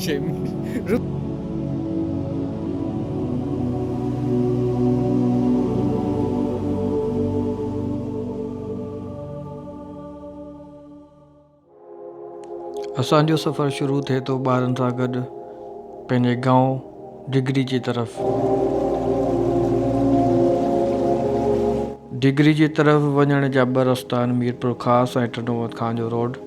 Shame. असांजो सफ़र शुरू थिए थो ॿारनि सां गॾु पंहिंजे गांव डिगरी जी तरफ़। डिगरी जी तरफ़ वञण जा ॿ रस्ता आहिनि, मीरपुर ख़ासि ऐं टनोवत खां जो रोड।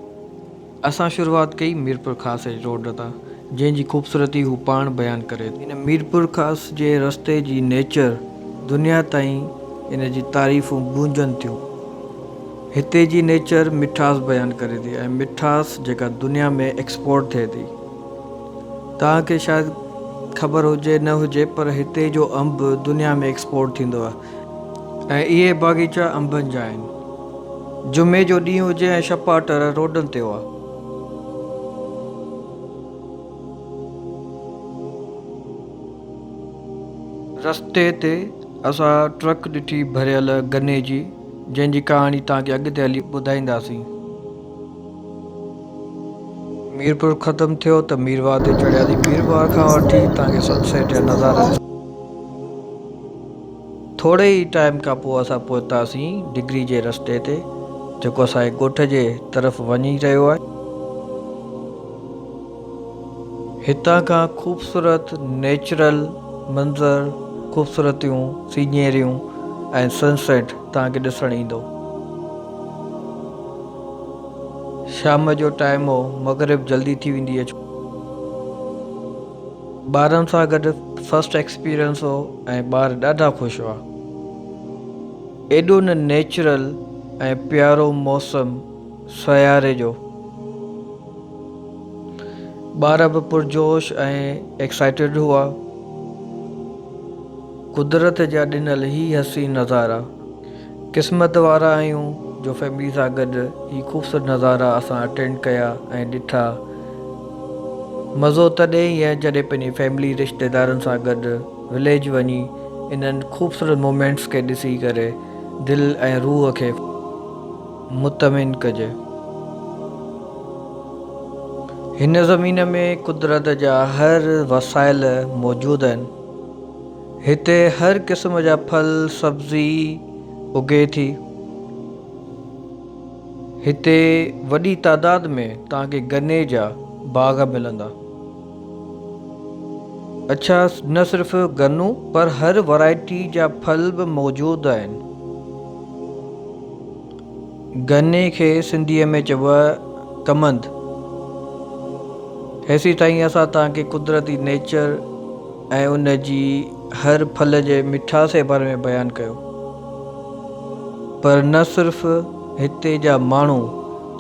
असां शुरूआति कई मीरपुर ख़ासि जे रोड तां, जंहिंजी ख़ूबसूरती हू पाण बयानु करे। इन मीरपुर ख़ासि जे रस्ते जी नेचर दुनिया ताईं इन जी तारीफ़ूं गूंजनि थियूं। हिते जी नेचर मिठास बयानु करे थी, ऐं मिठास जेका दुनिया में एक्सपोर्ट थिए थी। तव्हांखे शायदि ख़बर हुजे न हुजे, पर हिते जो अंब दुनिया में एक्सपोर्ट थींदो आहे। ऐं इहे बाग़ीचा अंबनि जा आहिनि। जुमे जो ॾींहुं हुजे ऐं छपाटर रोडनि ते हुआ। रस्ते ते असां ट्रक ॾिठी भरियल गन्ने जी, जंहिंजी कहाणी तव्हांखे अॻिते हली ॿुधाईंदासीं। मीरपुर ख़तमु थियो त मीरवाह ते चढ़ियासीं। मीरवाह खां वठी तव्हांखे सनसेट जा नज़ारा थोरे ई टाइम खां पोइ असां पहुतासीं डिगरी जे रस्ते ते, जेको असांजे ॻोठ जे तरफ़ वञी रहियो आहे। हितां खां ख़ूबसूरत नेचुरल मंज़र, ख़ूबसूरतियूं सीनरियूं ऐं सनसेट तव्हांखे ॾिसणु ईंदो। शाम जो टाइम हो, मग़रिब जल्दी थी वेंदी आहे। ॿारनि सां गॾु फस्ट एक्सपीरियंस हो ऐं ॿार ॾाढा ख़ुशि हुआ। एॾो न नेचुरल ऐं प्यारो मौसम सियारे जो। ॿार बि पुरजोश ऐं एक्साइटेड हुआ। कुदरत जा ॾिनल ही हसीन नज़ारा। क़िस्मत वारा आहियूं जो फैमिली सां गॾु ही ख़ूबसूरत नज़ारा असां अटेंड कया ऐं ॾिठा। मज़ो तॾहिं ई आहे जॾहिं पंहिंजी फैमिली रिश्तेदारनि सां गॾु विलेज वञी इन्हनि ख़ूबसूरत मोमेंट्स खे ॾिसी करे दिलि ऐं रूह खे मुतमिन कजे। हिन ज़मीन में कुदरत जा हर वसाइल मौजूदु आहिनि। हिते हर क़िस्म जा फल सब्ज़ी उगे थी। हिते वॾी तादाद में तव्हांखे गन्ने जा बाग़ मिलंदा। अच्छा, न सिर्फ़ु गन्नो पर हर वैरायटी जा फल बि मौजूदु आहिनि। गन्ने खे सिंधीअ में चइबो आहे कमंद। हेसी ताईं असां तव्हांखे कुदरती नेचर ऐं उन जी हर फल जे मिठास जे बारे में बयानु कयो। पर न सिर्फ़ु हिते जा माण्हू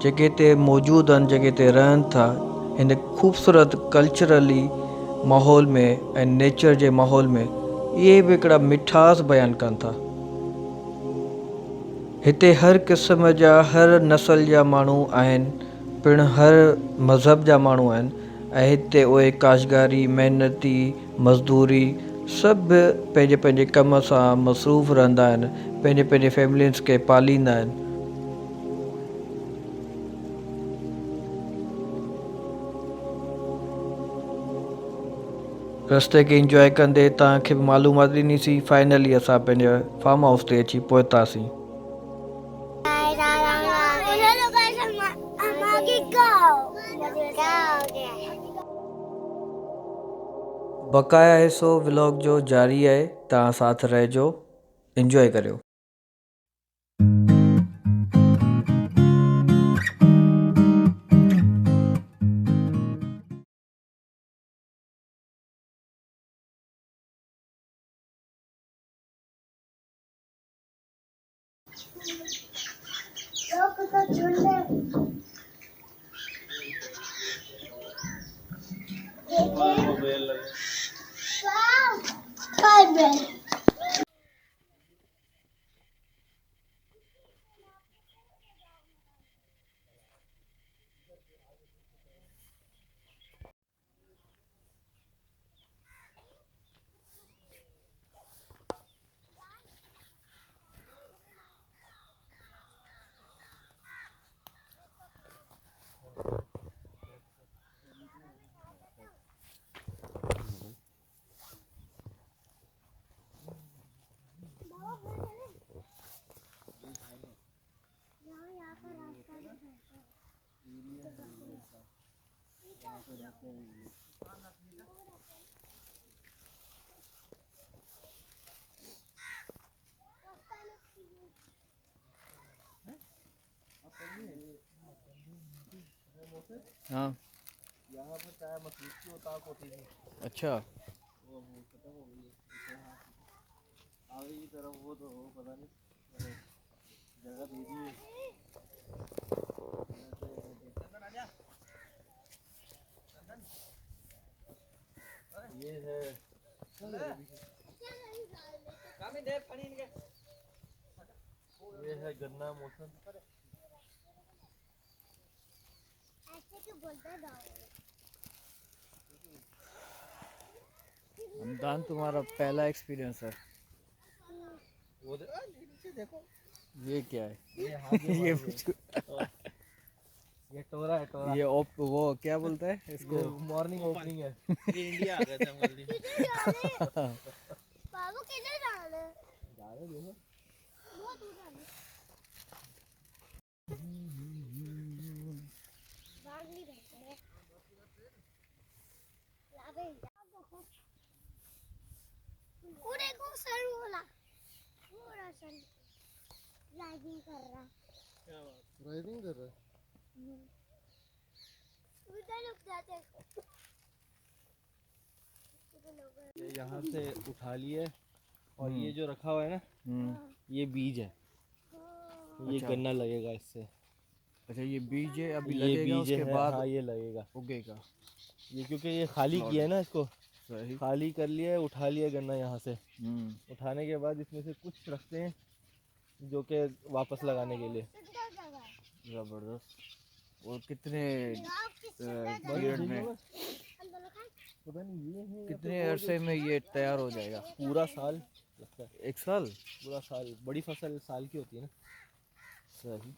जेके हिते मौजूदु आहिनि, जेके हिते रहनि था, हिन ख़ूबसूरत कल्चरली माहौल में ऐं नेचर जे माहौल में इहे बि हिकिड़ा मिठास बयानु कनि था। हिते हर क़िस्म जा हर नस्ल जा माण्हू आहिनि, पिणु हर मज़हब जा माण्हू आहिनि। ऐं हिते उहे काश्तकारी, महिनती, मज़दूरी सभु पंहिंजे पंहिंजे कम सां मसरूफ़ रहंदा आहिनि, पंहिंजे पंहिंजे फैमिलीज़ खे पालींदा आहिनि। रस्ते खे इंजॉय कंदे तव्हांखे मालूमात ॾिनीसीं। फाइनली असां पंहिंजे फार्म हाउस ते अची पहुतासीं। बक़ाया हिसो व्लॉग जो जारी आहे, तव्हां साथ रहिजो, इंजॉय करियो। हाँ यहाँ पर चाय मखनी की उताक होती थी, अच्छा। वो खत्म हो गई है। आगे की तरफ वो तो हो पता नहीं, अरे जगह दे दी है। ये है ये है गन्ना मौसम। हमदान तुम्हारा पहला एक्सपीरियंस है। वो नीचे देखो, ये क्या है? ये हाथ ये ये टोरा है, टोरा। ये वो क्या बोलता है इसको? मॉर्निंग ओपनिंग है। ये इंडिया आ गए थे हम जल्दी। बाबू किधर जा रहे हैं? जा रहे देखो। बहुत दूर जा रहे हैं। भाग नहीं रहे हैं। लागे देखो। वो देखो सर बोला। पूरा सर ड्राइविंग कर रहा। क्या बात? ड्राइविंग कर रहा है। उधर रुक जाते हैं। ये यहाँ से उठा लिए और ये जो रखा हुआ है ना, ये बीज है। ये अच्छा। गन्ना लगेगा इससे। अच्छा ये बीज है, अभी ये लगेगा बीज उसके है, बाद हाँ ये लगेगा। उगेगा। ये क्योंकि ये खाली किया है ना, इसको सही। खाली कर लिया है, उठा लिया गन्ना यहाँ से। उठाने के बाद इसमें से कुछ रखते हैं जो कि वापस लगाने के लिए। जबरदस्त। और कितने पीरियड में, पता नहीं ये है कितने अरसे में ये तैयार हो जाएगा? पूरा साल लगता है। 1 साल? पूरा साल, बड़ी फसल साल की होती है ना। सही।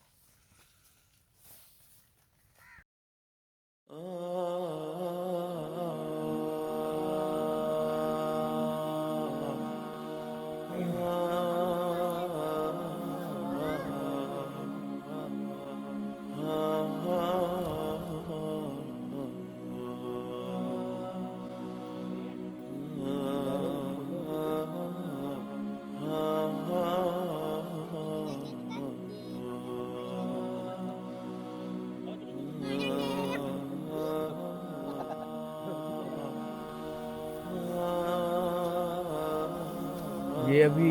ये अभी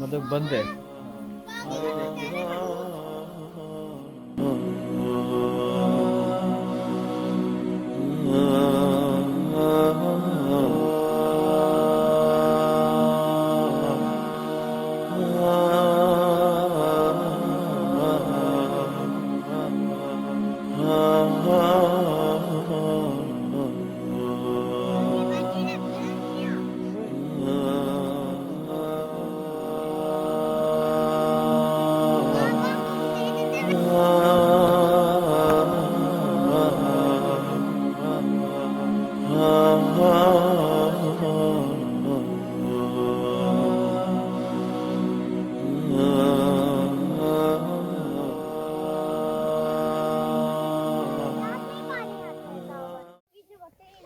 मतलब बंद है।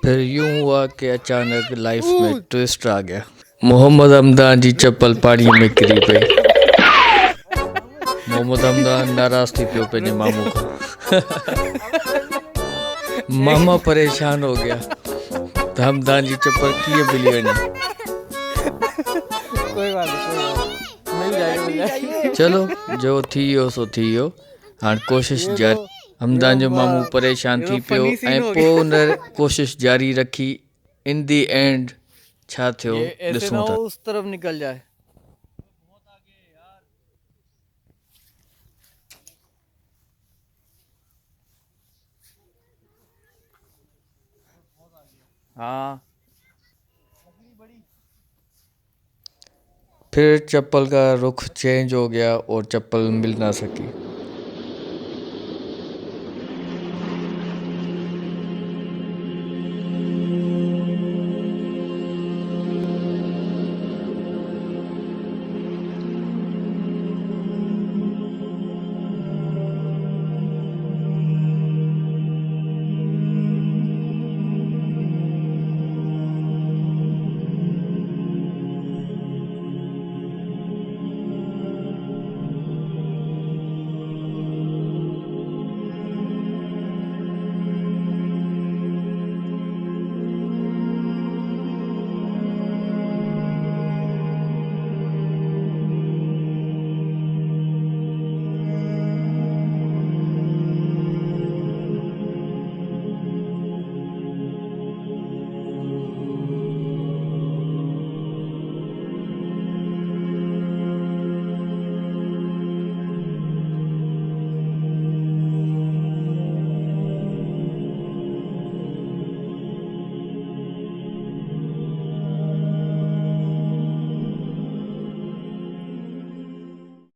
फिर यूं हुआ कि अचानक लाइफ में ट्विस्ट आ गया। मोहम्मद हमदान जी चप्पल पानी में गिरी पई। मोहम्मद हमदान नाराज थी पियो पंहिंजे मामू खां। मामा परेशान हो गया त हमदान जी चप्पल कीअं मिली वञे। कोई बात नहीं, मिल जाएगी। चलो जो थी वियो सो थी वियो। हाणे कोशिश जारी। हमदान जो मामू परेशान थी पियो ऐं पोइ उन कोशिश जारी रखी। इन दी एंड छा थियो ॾिसूं था। उस तरफ निकल जाए। हाँ फिर चप्पल का रुख चेंज हो गया और चप्पल मिल ना सकी।